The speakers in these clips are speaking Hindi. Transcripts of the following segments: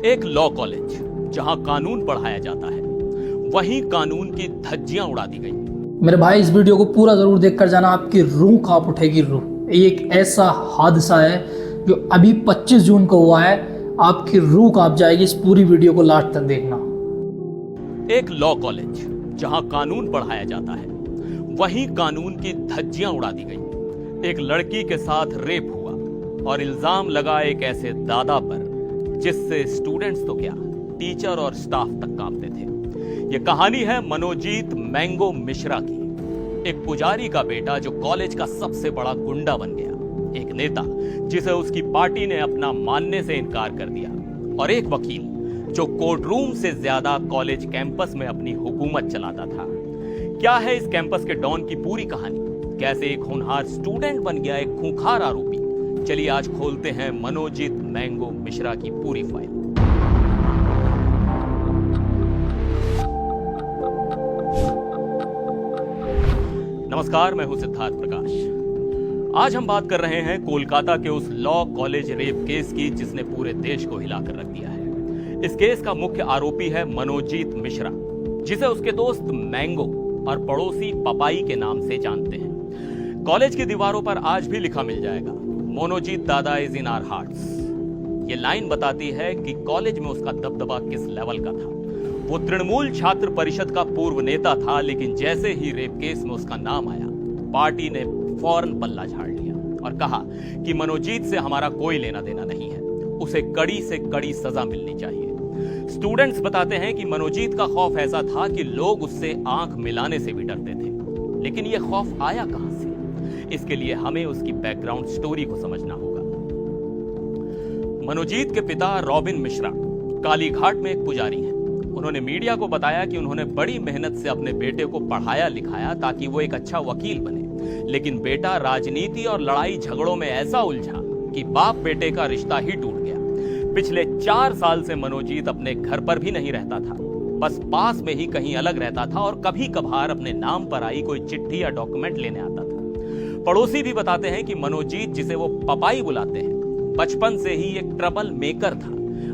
एक लॉ कॉलेज जहां कानून पढ़ाया जाता है, वहीं कानून की धज्जियां उड़ा दी गई। मेरे भाई इस वीडियो को पूरा जरूर देखकर जाना, आपकी रूह कांप उठेगी रूह। ये एक ऐसा हादसा है जो अभी 25 जून को हुआ है, आपकी रूह कांप जाएगी। इस पूरी वीडियो को लास्ट तक देखना। एक लॉ कॉलेज जहां कानून पढ़ाया जाता है, वहीं कानून की धज्जियां उड़ा दी गई। एक लड़की के साथ रेप हुआ और इल्जाम लगा एक ऐसे दादा पर जिससे स्टूडेंट्स तो क्या, टीचर और स्टाफ तक कांपते थे। यह कहानी है मनोजीत मैंगो मिश्रा की, एक पुजारी का बेटा जो कॉलेज का सबसे बड़ा गुंडा बन गया, एक नेता जिसे उसकी पार्टी ने अपना मानने से इनकार कर दिया, और एक वकील जो कोर्ट रूम से ज्यादा कॉलेज कैंपस में अपनी हुकूमत चलाता था। क्या है इस कैंपस के डॉन की पूरी कहानी? कैसे एक होनहार स्टूडेंट बन गया एक खूंखार आरोपी? चलिए आज खोलते हैं मनोजीत मैंगो मिश्रा की पूरी फाइल। नमस्कार, मैं हूं सिद्धार्थ प्रकाश। आज हम बात कर रहे हैं कोलकाता के उस लॉ कॉलेज रेप केस की जिसने पूरे देश को हिलाकर रख दिया है। इस केस का मुख्य आरोपी है मनोजीत मिश्रा, जिसे उसके दोस्त मैंगो और पड़ोसी पपाई के नाम से जानते हैं। कॉलेज की दीवारों पर आज भी लिखा मिल जाएगा, मनोजीत दादा इज इन आवर हार्ट्स। ये लाइन बताती है कि कॉलेज में उसका दबदबा किस लेवल का था। वो तृणमूल छात्र परिषद का पूर्व नेता था, लेकिन जैसे ही रेप केस में उसका नाम आया, पार्टी ने फौरन पल्ला झाड़ लिया और कहा कि मनोजीत से हमारा कोई लेना देना नहीं है, उसे कड़ी से कड़ी सजा मिलनी चाहिए। स्टूडेंट्स बताते हैं कि मनोजीत का खौफ ऐसा था कि लोग उससे आंख मिलाने से भी डरते थे। लेकिन यह खौफ आया कहां से? इसके लिए हमें उसकी बैकग्राउंड स्टोरी को समझना होगा। मनोजीत के पिता रॉबिन मिश्रा कालीघाट में एक पुजारी हैं। उन्होंने मीडिया को बताया कि उन्होंने बड़ी मेहनत से अपने बेटे को पढ़ाया लिखाया ताकि वो एक अच्छा वकील बने, लेकिन बेटा राजनीति और लड़ाई झगड़ों में ऐसा उलझा कि बाप बेटे का रिश्ता ही टूट गया। पिछले 4 साल से मनोजीत अपने घर पर भी नहीं रहता था, बस पास में ही कहीं अलग रहता था और कभी कभार अपने नाम पर आई कोई चिट्ठी या डॉक्यूमेंट लेने आता था। पड़ोसी भी बताते हैं कि मनोजीत, जिसे वो पपाई बुलाते हैं, बचपन से ही एक ट्रबल मेकर था।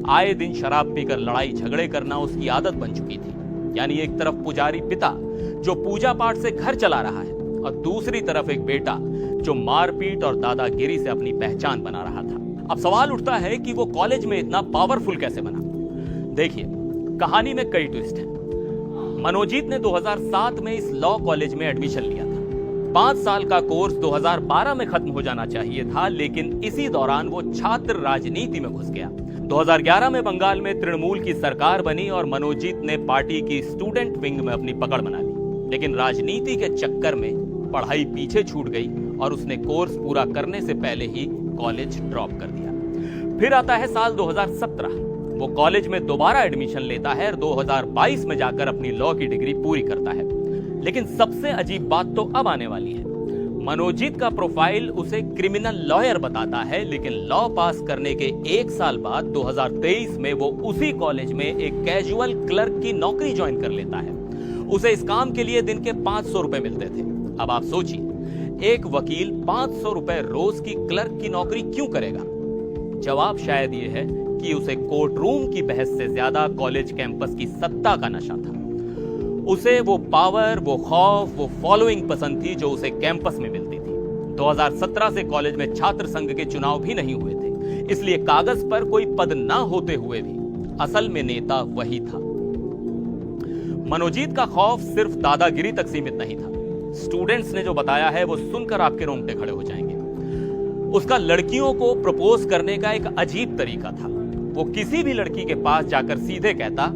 आए दिन शराब पीकर लड़ाई झगड़े करना उसकी आदत बन चुकी थी। यानी एक तरफ पुजारी पिता जो पूजा पाठ से घर चला रहा है, और दूसरी तरफ एक बेटा जो मारपीट और दादागिरी से अपनी पहचान बना रहा था। अब सवाल उठता है कि वो कॉलेज में इतना पावरफुल कैसे बना? देखिए, कहानी में कई ट्विस्ट हैं। मनोजीत ने 2007 में इस लॉ कॉलेज में एडमिशन लिया था। 5 साल का कोर्स 2012 में खत्म हो जाना चाहिए था, लेकिन इसी दौरान वो छात्र राजनीति में घुस गया। 2011 में बंगाल में तृणमूल की सरकार बनी और मनोजीत ने पार्टी की स्टूडेंट विंग में अपनी पकड़ बना ली। लेकिन राजनीति के चक्कर में पढ़ाई पीछे छूट गई और उसने कोर्स पूरा करने से पहले ही कॉलेज ड्रॉप कर दिया। फिर आता है साल 2017। वो कॉलेज में दोबारा एडमिशन लेता है और 2022 में जाकर अपनी लॉ की डिग्री पूरी करता है। लेकिन सबसे अजीब बात तो अब आने वाली है। मनोजीत का प्रोफाइल उसे क्रिमिनल लॉयर बताता है, लेकिन लॉ पास करने के 1 साल बाद 2023 में वो उसी कॉलेज में एक कैजुअल क्लर्क की नौकरी ज्वाइन कर लेता है। उसे इस काम के लिए दिन के 500 रुपए मिलते थे। अब आप सोचिए, एक वकील 500 रुपए रोज की क्लर्क की नौकरी क्यों करेगा? जवाब शायद ये है कि उसे कोर्ट रूम की बहस से ज्यादा कॉलेज कैंपस की सत्ता का नशा था। उसे वो पावर, वो खौफ, वो फॉलोइंग पसंद थी जो उसे कैंपस में मिलती थी। 2017 से कॉलेज में छात्र संघ के चुनाव भी नहीं हुए थे, इसलिए कागज पर कोई पद ना होते हुए भी असल में नेता वही था। मनोजीत का खौफ सिर्फ दादागिरी तक सीमित नहीं था। स्टूडेंट्स ने जो बताया है वो सुनकर आपके रोंगटे खड़े हो जाएंगे। उसका लड़कियों को प्रपोज करने का एक अजीब तरीका था। वो किसी भी लड़की के पास जाकर सीधे कहता,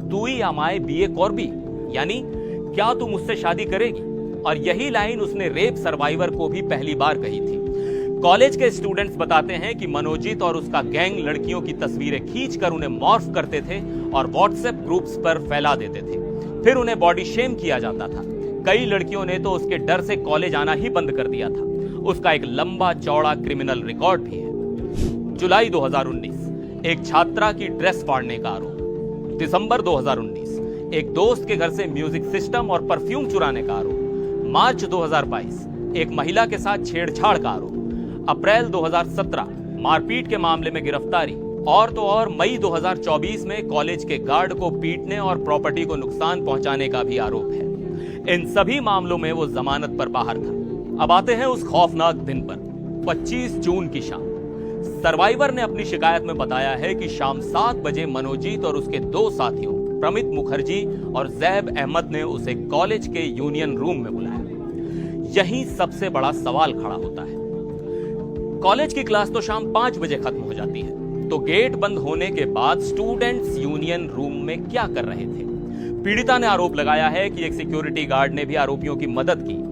तू ही हमारे बीए कॉर्बी, यानी क्या तू मुझसे शादी करेगी? और यही लाइन उसने रेप सर्वाइवर को भी पहली बार कही थी। कॉलेज के स्टूडेंट्स बताते हैं कि मनोजीत और उसका गैंग लड़कियों की तस्वीरें खींचकर उन्हें मॉर्फ करते थे और व्हाट्सएप ग्रुप्स पर फैला देते थे। फिर उन्हें बॉडी शेम किया जाता था। कई लड़कियों ने तो उसके डर से कॉलेज आना ही बंद कर दिया था। उसका एक लंबा चौड़ा क्रिमिनल रिकॉर्ड भी है। जुलाई 2019 एक छात्रा की ड्रेस फाड़ने का आरोप। दिसंबर 2019 एक दोस्त के घर से म्यूजिक सिस्टम और परफ्यूम चुराने का आरोप। मार्च 2022 एक महिला के साथ छेड़छाड़ का आरोप। अप्रैल 2017 मारपीट के मामले में गिरफ्तारी और तो और मई 2024 में कॉलेज के गार्ड को पीटने और प्रॉपर्टी को नुकसान पहुंचाने का भी आरोप है। इन सभी मामलों में वो जमानत पर बाहर था। अब आते हैं उस खौफनाक दिन पर, 25 जून की शाम। सर्वाइवर ने अपनी शिकायत में बताया है कि शाम 7 बजे मनोजीत और उसके 2 साथियों प्रमित मुखर्जी और जैब अहमद ने उसे कॉलेज के यूनियन रूम में बुलाया। यहीं सबसे बड़ा सवाल खड़ा होता है। कॉलेज की क्लास तो शाम 5 बजे खत्म हो जाती है, तो गेट बंद होने के बाद स्टूडेंट्स यूनियन रूम में क्या कर रहे थे? पीड़िता ने आरोप लगाया है कि एक सिक्योरिटी गार्ड ने भी आरोपियों की मदद की।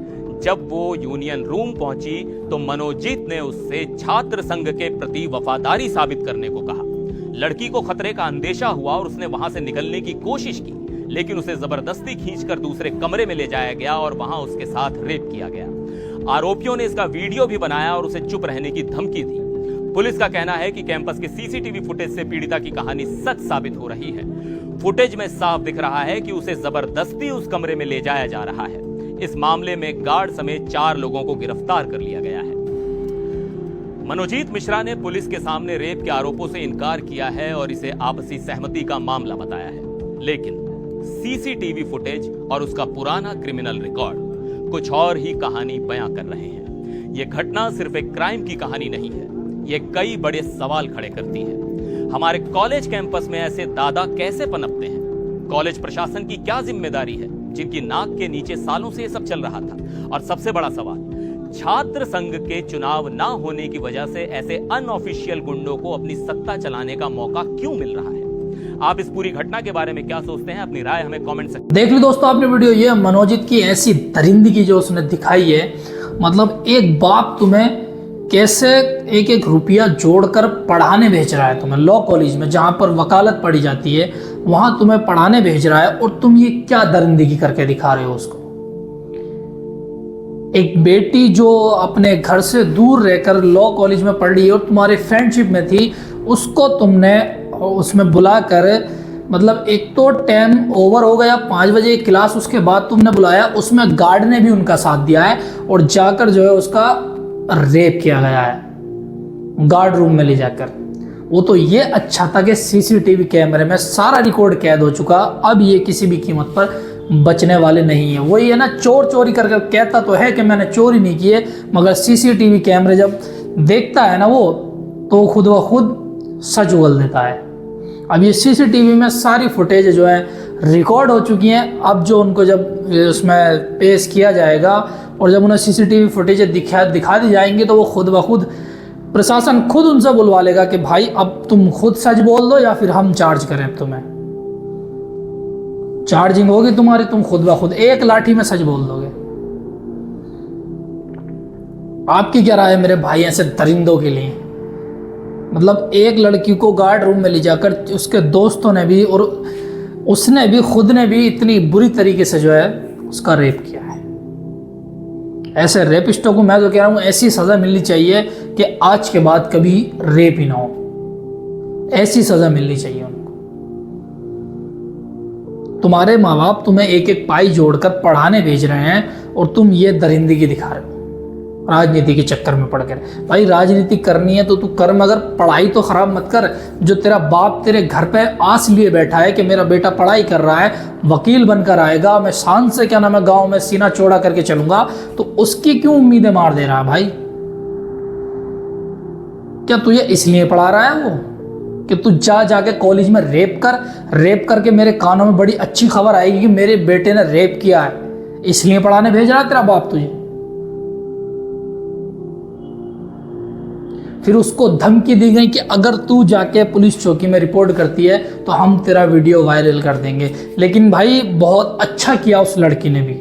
जब वो यूनियन रूम पहुंची तो मनोजीत ने उससे छात्र संघ के प्रति वफादारी साबित करने को कहा। लड़की को खतरे का अंदेशा हुआ और उसने वहां से निकलने की कोशिश की, लेकिन उसे जबरदस्ती खींचकर दूसरे कमरे में ले जाया गया और वहां उसके साथ रेप किया गया। आरोपियों ने इसका वीडियो भी बनाया और उसे चुप रहने की धमकी दी। पुलिस का कहना है कि कैंपस के सीसीटीवी फुटेज से पीड़िता की कहानी सच साबित हो रही है। फुटेज में साफ दिख रहा है कि उसे जबरदस्ती उस कमरे में ले जाया जा रहा है। इस मामले में गार्ड समेत 4 लोगों को गिरफ्तार कर लिया गया है। मनोजीत मिश्रा ने पुलिस के सामने रेप के आरोपों से इनकार किया है और इसे आपसी सहमति का मामला बताया है, लेकिन सीसीटीवी फुटेज और उसका पुराना क्रिमिनल रिकॉर्ड कुछ और ही कहानी बयां कर रहे हैं। यह घटना सिर्फ एक क्राइम की कहानी नहीं है, यह कई बड़े सवाल खड़े करती है। हमारे कॉलेज कैंपस में ऐसे दादा कैसे पनपते हैं? कॉलेज प्रशासन की क्या जिम्मेदारी है, जिनकी नाक के नीचे सालों से यह सब चल रहा था? और सबसे बड़ा सवाल, छात्र संघ के चुनाव ना होने की वजह से ऐसे अनऑफिशियल गुंडों को अपनी सत्ता चलाने का मौका क्यों मिल रहा है? आप इस पूरी घटना के बारे में क्या सोचते हैं? अपनी राय हमें कमेंट सेक्शन में देख ली दोस्तों आपने वीडियो। ये मनोजीत की ऐसी दरिंदगी जो उसने दिखाई है, मतलब एक बाप तुम्हें कैसे एक एक रुपया जोड़कर पढ़ाने भेज रहा है, तुम्हें लॉ कॉलेज में जहां पर वकालत पढ़ी जाती है वहां तुम्हें पढ़ाने भेज रहा है, और तुम ये क्या दरिंदगी करके दिखा रहे हो उसको? एक बेटी जो अपने घर से दूर रहकर लॉ कॉलेज में पढ़ रही है और तुम्हारे फ्रेंडशिप में थी, उसको तुमने उसमें बुलाकर, मतलब एक तो टाइम ओवर हो गया 5 बजे की क्लास, उसके बाद तुमने बुलाया, उसमें गार्ड ने भी उनका साथ दिया है और जाकर जो है उसका रेप किया गया है गार्ड रूम में ले जाकर। वो तो ये अच्छा था कि सीसीटीवी कैमरे में सारा रिकॉर्ड कैद हो चुका, अब ये किसी भी कीमत पर बचने वाले नहीं है। वही है ना, चोर चोरी कर कहता तो है कि मैंने चोरी नहीं की है, मगर सीसीटीवी कैमरे जब देखता है ना वो, तो खुद व खुद सच उगल देता है। अब ये सीसीटीवी में सारी फुटेज जो है रिकॉर्ड हो चुकी हैं। अब जो उनको जब उसमें पेश किया जाएगा और जब उन्हें सीसीटीवी फुटेज दिखा दी जाएंगी, तो वो खुद ब खुद प्रशासन खुद उनसे बुलवा लेगा कि भाई अब तुम खुद सच बोल दो या फिर हम चार्ज करें तुम्हें। चार्जिंग होगी तुम्हारी, तुम खुद ब खुद एक लाठी में सच बोल दोगे। आपकी क्या राय है मेरे भाई ऐसे दरिंदों के लिए? मतलब एक लड़की को गार्ड रूम में ले जाकर उसके दोस्तों ने भी और उसने भी खुद ने भी इतनी बुरी तरीके से जो है उसका रेप किया है। ऐसे रेपिस्टों को मैं तो कह रहा हूं ऐसी सजा मिलनी चाहिए कि आज के बाद कभी रेप ही ना हो। ऐसी सजा मिलनी चाहिए उनको। तुम्हारे माँ बाप तुम्हें एक एक पाई जोड़कर पढ़ाने भेज रहे हैं और तुम ये दरिंदगी दिखा रहे हो राजनीति के चक्कर में पड़कर। भाई राजनीति करनी है तो तू कर, मगर पढ़ाई तो खराब मत कर। जो तेरा बाप तेरे घर पे आस लिए बैठा है कि मेरा बेटा पढ़ाई कर रहा है, वकील बनकर आएगा, मैं शान से क्या नाम है गांव में सीना चौड़ा करके चलूंगा, तो उसकी क्यों उम्मीदें मार दे रहा है भाई? क्या तुझे इसलिए पढ़ा रहा है वो कि तू जाके कॉलेज में रेप करके मेरे कानों में बड़ी अच्छी खबर आएगी कि मेरे बेटे ने रेप किया है, इसलिए पढ़ाने भेज रहा है तेरा बाप तुझे? फिर उसको धमकी दी गई कि अगर तू जाके पुलिस चौकी में रिपोर्ट करती है तो हम तेरा वीडियो वायरल कर देंगे। लेकिन भाई बहुत अच्छा किया उस लड़की ने भी।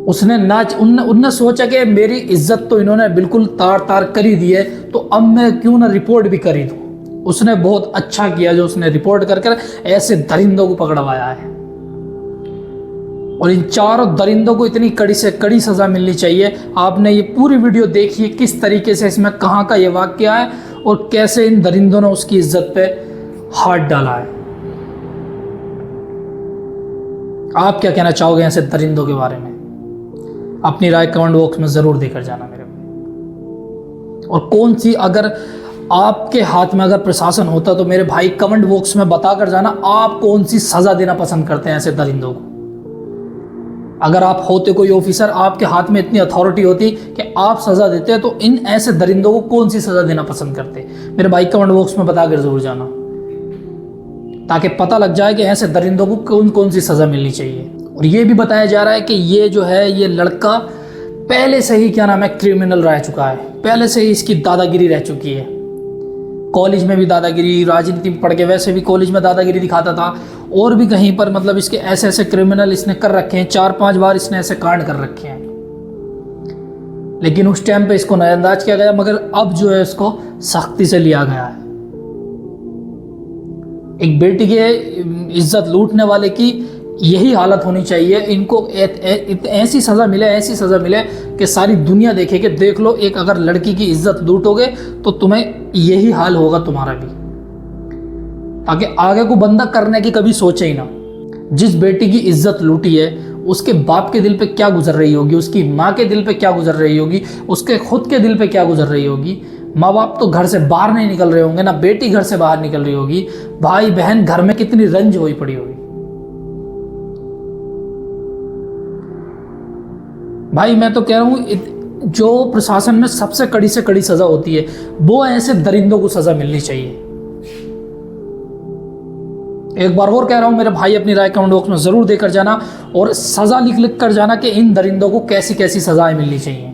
उसने उनने सोचा कि मेरी इज्जत तो इन्होंने बिल्कुल तार कर ही दी है, तो अब मैं क्यों ना रिपोर्ट भी कर ही दूं। उसने बहुत अच्छा किया जो उसने रिपोर्ट कर ऐसे दरिंदों को पकड़वाया है। और इन चारों दरिंदों को इतनी कड़ी से कड़ी सजा मिलनी चाहिए। आपने ये पूरी वीडियो देखिए किस तरीके से इसमें कहाँ का ये वाकया है और कैसे इन दरिंदों ने उसकी इज्जत पे हाथ डाला है। आप क्या कहना चाहोगे ऐसे दरिंदों के बारे में? अपनी राय कमेंट बॉक्स में जरूर देकर जाना मेरे भाई। और कौन सी, अगर आपके हाथ में अगर प्रशासन होता तो मेरे भाई कमेंट बॉक्स में बता कर जाना आप कौन सी सजा देना पसंद करते हैं ऐसे दरिंदों को। अगर आप होते कोई ऑफिसर, आपके हाथ में इतनी अथॉरिटी होती कि आप सजा देते तो इन ऐसे दरिंदों को कौन सी सजा देना पसंद करते, मेरे भाई कमेंट बॉक्स में बता कर जरूर जाना, ताकि पता लग जाए कि ऐसे दरिंदों को कौन कौन सी सजा मिलनी चाहिए। और ये भी बताया जा रहा है कि ये जो है ये लड़का पहले से ही क्या नाम है क्रिमिनल रह चुका है, पहले से ही इसकी दादागिरी रह चुकी है। कॉलेज में भी दादागिरी, राजनीति में पढ़ के वैसे भी कॉलेज में दादागिरी दिखाता था, और भी कहीं पर मतलब इसके ऐसे ऐसे क्रिमिनल इसने कर रखे हैं, 4-5 बार इसने ऐसे कांड कर रखे हैं। लेकिन उस टाइम पे इसको नजरअंदाज किया गया, मगर अब जो है इसको सख्ती से लिया गया है। एक बेटी के इज्जत लूटने वाले की यही हालत होनी चाहिए, इनको ऐसी सज़ा मिले, ऐसी सज़ा मिले कि सारी दुनिया देखे कि देख लो, एक अगर लड़की की इज्जत लूटोगे तो तुम्हें यही हाल होगा तुम्हारा भी, ताकि आगे को बंदा करने की कभी सोचे ही ना। जिस बेटी की इज्जत लूटी है उसके बाप के दिल पे क्या गुजर रही होगी, उसकी माँ के दिल पे क्या गुजर रही होगी, उसके खुद के दिल पे क्या गुजर रही होगी। माँ बाप तो घर से बाहर नहीं निकल रहे होंगे, ना बेटी घर से बाहर निकल रही होगी, भाई बहन घर में कितनी रंज हुई पड़ी होगी। भाई मैं तो कह रहा हूँ जो प्रशासन में सबसे कड़ी से कड़ी सजा होती है वो ऐसे दरिंदों को सजा मिलनी चाहिए। एक बार और कह रहा हूँ मेरे भाई, अपनी राय कमेंट बॉक्स में जरूर देकर जाना और सजा लिख कर जाना कि इन दरिंदों को कैसी कैसी सजाएं मिलनी चाहिए।